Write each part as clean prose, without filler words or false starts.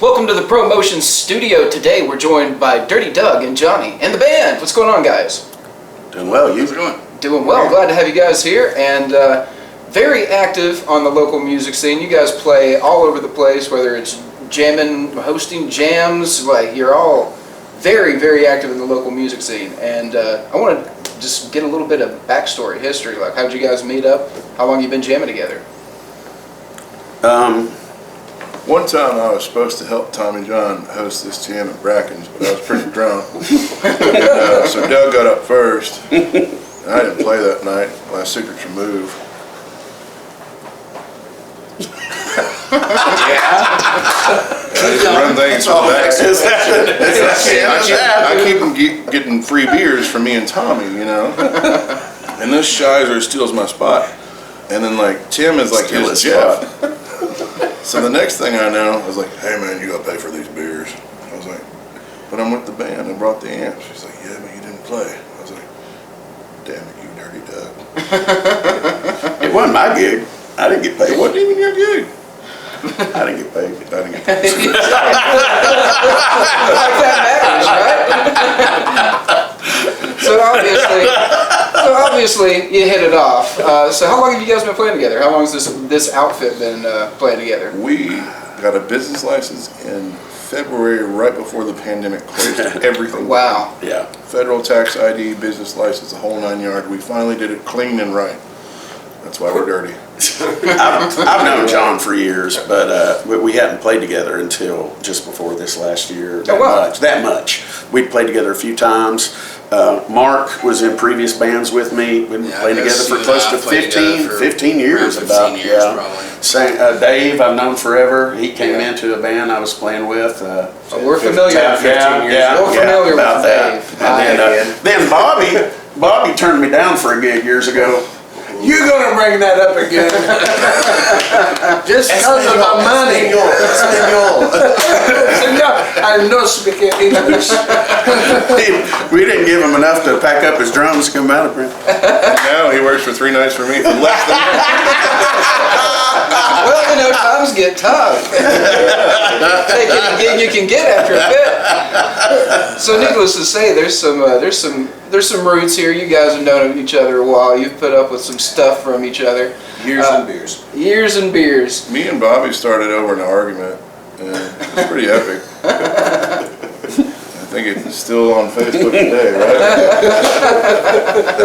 Welcome to the ProMotion studio. Today we're joined by Dirty Doug and Johnny and the band. What's going on, guys? Doing well. How's it going? Doing well. Glad to have you guys here, and very active on the local music scene. You guys play all over the place, whether it's jamming, hosting jams. Like, you're all very, very active in the local music scene. And I want to just get a little bit of backstory, history. Like, how'd you guys meet up? How long you been jamming together? One time I was supposed to help Tommy John host this jam at Bracken's, but I was pretty drunk. So Doug got up first, and I didn't play that night. My secret's removed. I just run things from back. I keep them getting free beers from me and Tommy, you know. And this Shizer steals my spot. And then, like, Tim is like his Jeff. So the next thing I know, I was like, hey man, you gotta pay for these beers. I was like, but I'm with the band and brought the amps. She's like, yeah, but you didn't play. I was like, damn it, you dirty Doug. It wasn't my gig. I didn't get paid. It wasn't even your gig. I didn't get paid. I didn't get paid. Like that matters, right? So obviously you hit it off. So how long have you guys been playing together? How long has this outfit been playing together? We got a business license in February, right before the pandemic closed everything. Wow. Yeah. Federal tax ID, business license, the whole 9 yards. We finally did it clean and right. That's why we're dirty. I've known John for years, but we hadn't played together until just before this last year. That much. We'd played together a few times. Mark was in previous bands with me. We've been playing together for close to 15 years. Dave, I've known forever. He came into a band I was playing with. So we're familiar. We're familiar about with that. Dave. And then Bobby turned me down for a gig years ago. You're gonna bring that up again, just because of my money. I know speak English. We didn't give him enough to pack up his drums, come out of print. Now he works for 3 nights for me for less than Well, you know, times get tough. Take any gig you can get after a bit. So, needless to say, there's some roots here. You guys have known each other a while. You've put up with some stuff from each other. Years and beers. Years and beers. Me and Bobby started over an argument, and it's pretty epic. I think it's still on Facebook today, right?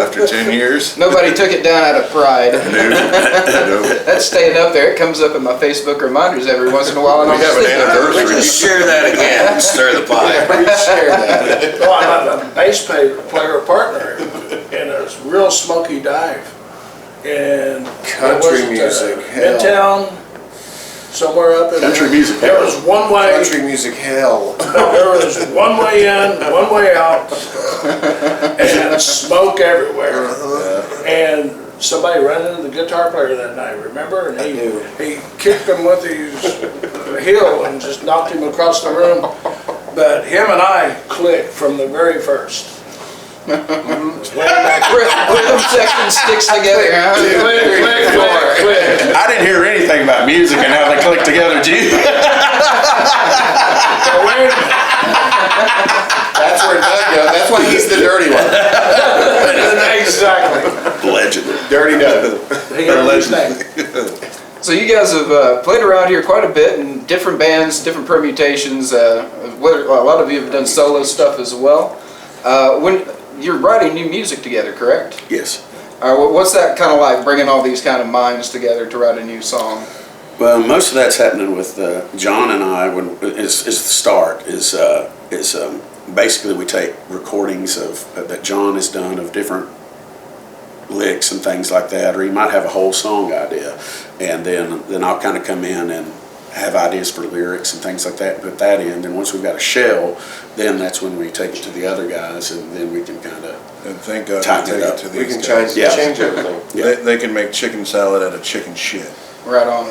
After 10 years. Nobody took it down out of pride. No. That's staying up there. It comes up in my Facebook reminders every once in a while. And We have an anniversary. Just share that again and stir the pot. Share that. Well, I have a bass player partner in a real smoky dive. And Country music, hell. Midtown, somewhere up in Country music There hell. was one way. Country music hell. There was one way in, one way out, and smoke everywhere. And somebody ran into the guitar player that night, remember? And he kicked him with his heel and just knocked him across the room. But him and I clicked from the very first. Rhythm section sticks together. Huh? Click. I didn't hear anything about music and how they click together, did you? That's where Doug goes. That's why he's the dirty one. Exactly. Legend. Dirty Doug. He got his name. So you guys have played around here quite a bit in different bands, different permutations. A lot of you have done solo stuff as well. When you're writing new music together, correct? Yes. What's that kind of like, bringing all these kind of minds together to write a new song? Well, most of that's happening with John and I. Is the start is basically we take recordings that John has done of different licks and things like that, or he might have a whole song idea, and then I'll kind of come in and have ideas for lyrics and things like that, put that in. And once we've got a shell, then that's when we take it to the other guys, and then we can kind of thank God tighten we it take up. it to We these can guys. change everything. Yeah. They can make chicken salad out of chicken shit. Right on.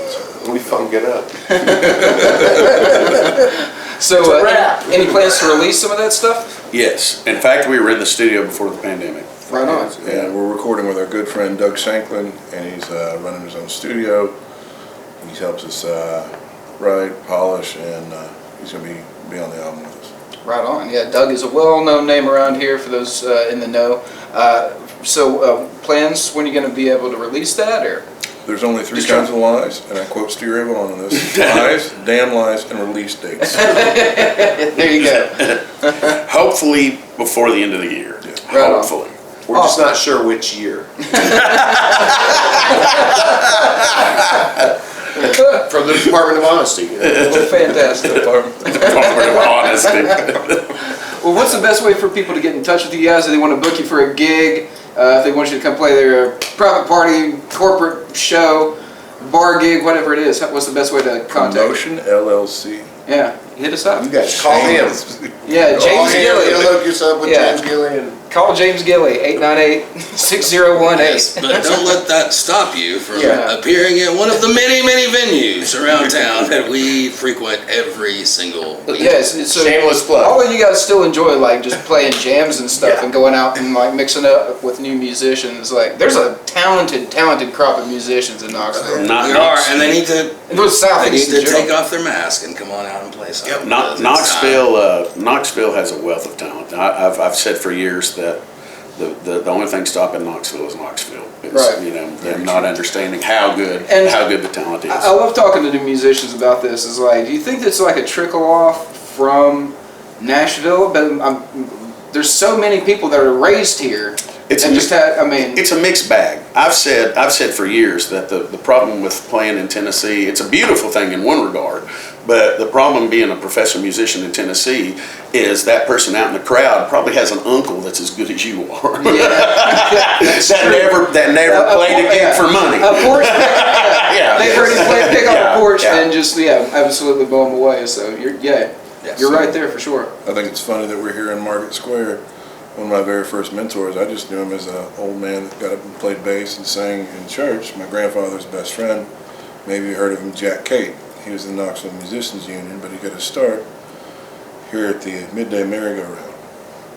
We funk it up. So, any plans to release some of that stuff? Yes. In fact, we were in the studio before the pandemic. Right on. And we're recording with our good friend Doug Shanklin, and he's running his own studio. He helps us write, polish, and he's gonna be on the album with us. Right on. Yeah, Doug is a well-known name around here for those in the know. So plans when you're going to be able to release that, or? There's only three kinds of lies, and I quote Steve Ray Vaughan on this: lies, damn lies, and release dates. There you go. Hopefully before the end of the year. Yeah. Right on. Hopefully. We're just not sure which year. From the Department of Honesty. Well, fantastic. Department of Honesty. Well, what's the best way for people to get in touch with you guys if they want to book you for a gig, if they want you to come play their private party, corporate show, bar gig, whatever it is? What's the best way to contact you? ProMotion LLC. Yeah, hit us up. You guys call him. Yeah, Call James him. Gilly. You'll hook yourself with Yeah. James Gilly and Call James Gilly, 898-6018. But don't let that stop you from Yeah. appearing at one of the many, many venues around town that we frequent every single week. Yes, so shameless plug. all of you guys still enjoy like just playing jams and stuff Yeah. and going out and like mixing up with new musicians. Like there's a talented crop of musicians in Knoxville. Not We are, and they need to And those they need southeast to in general. take off their mask and come on out and play something. because it's Knoxville has a wealth of talent. I've said for years that the only thing stopping Knoxville is Knoxville. It's, Right. you know, them not understanding how good And the talent is. I love talking to new musicians about this. Is like, do you think that's like a trickle off from Nashville? But there's so many people that are raised here. It's and a just had, I mean, It's a mixed bag. I've said for years that the problem with playing in Tennessee, it's a beautiful thing in one regard, but the problem being a professional musician in Tennessee is that person out in the crowd probably has an uncle that's as good as you are. that never played a gig for money. A porch. Yeah. They've heard him pick up Yeah, a porch yeah. and just absolutely blow them away. So you're right there for sure. I think it's funny that we're here in Market Square. One of my very first mentors, I just knew him as an old man that got up and played bass and sang in church. My grandfather's best friend, maybe you heard of him, Jack Cate. He was in the Knoxville Musicians Union, but he got his start here at the Midday Merry-Go-Round,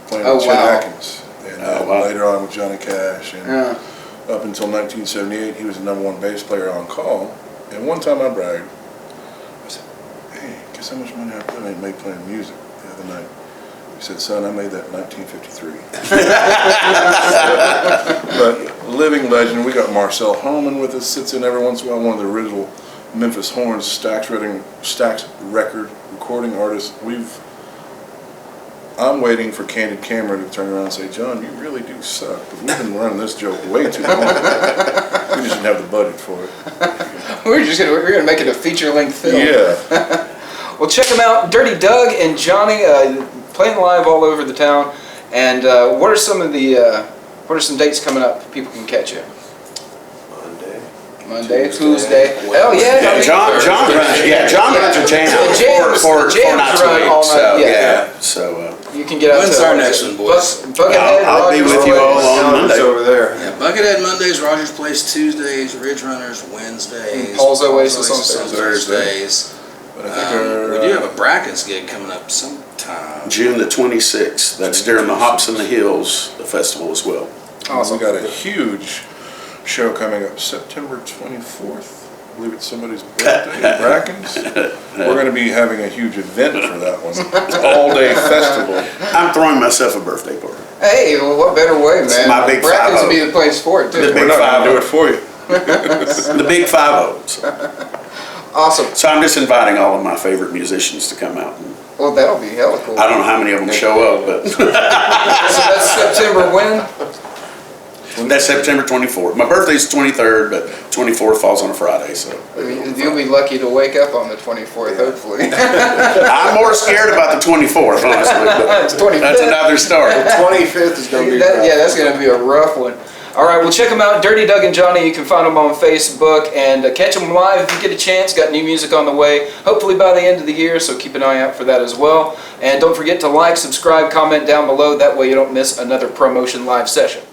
playing with Chet wow. Atkins. And wow. later on with Johnny Cash. And up until 1978, he was the #1 bass player on call. And one time I bragged. I said, hey, guess how much money I made playing music the other night? He said, son, I made that in 1953. But living legend, we got Marcel Holman with us, sits in every once in a while, one of the original Memphis Horns, Stax record recording artists. I'm waiting for Candid Camera to turn around and say, John, you really do suck, but we've been running this joke way too long. We just didn't have the budget for it. We're gonna make it a feature-length film. Yeah. Well, check them out, Dirty Doug and Johnny, playing live all over the town. And what are some dates coming up people can catch you? Monday, Tuesday. Hell yeah! John runs a jam for nights a run all week. night, So You can get out When's to our next one, boys? Buckethead, I'll be Rogers with you all Place. on Monday. over there. Yeah, Buckethead Mondays, Rogers Place Tuesdays, Ridge Runners Wednesdays, Paul's Oasis on Thursdays. But I think We do have a Brackens gig coming up sometime. June the 26th. That's during the Hops in the Hills festival as well. Awesome. We got a huge show coming up September 24th. I believe it's somebody's birthday in Brackens. We're going to be having a huge event for that one. It's an all-day festival. I'm throwing myself a birthday party. Hey, well, what better way, man? my big Brackens 5-0. would be the place for it too. The We're not going to do it for you. The big 5-0. Awesome. So I'm just inviting all of my favorite musicians to come out. Well, that'll be hella cool. I don't know how many of them show up, but So that's September when? that's September 24th. My birthday's 23rd, but 24th falls on a Friday, so You'll be lucky to wake up on the 24th, hopefully. I'm more scared about the 24th, honestly. But It's 25th. that's another story. 25th is going to be rough. Yeah, that's going to be a rough one. All right, well, check them out. Dirty Doug and Johnny. You can find them on Facebook and catch them live if you get a chance. Got new music on the way, hopefully by the end of the year, so keep an eye out for that as well. And don't forget to like, subscribe, comment down below. That way you don't miss another ProMotion live session.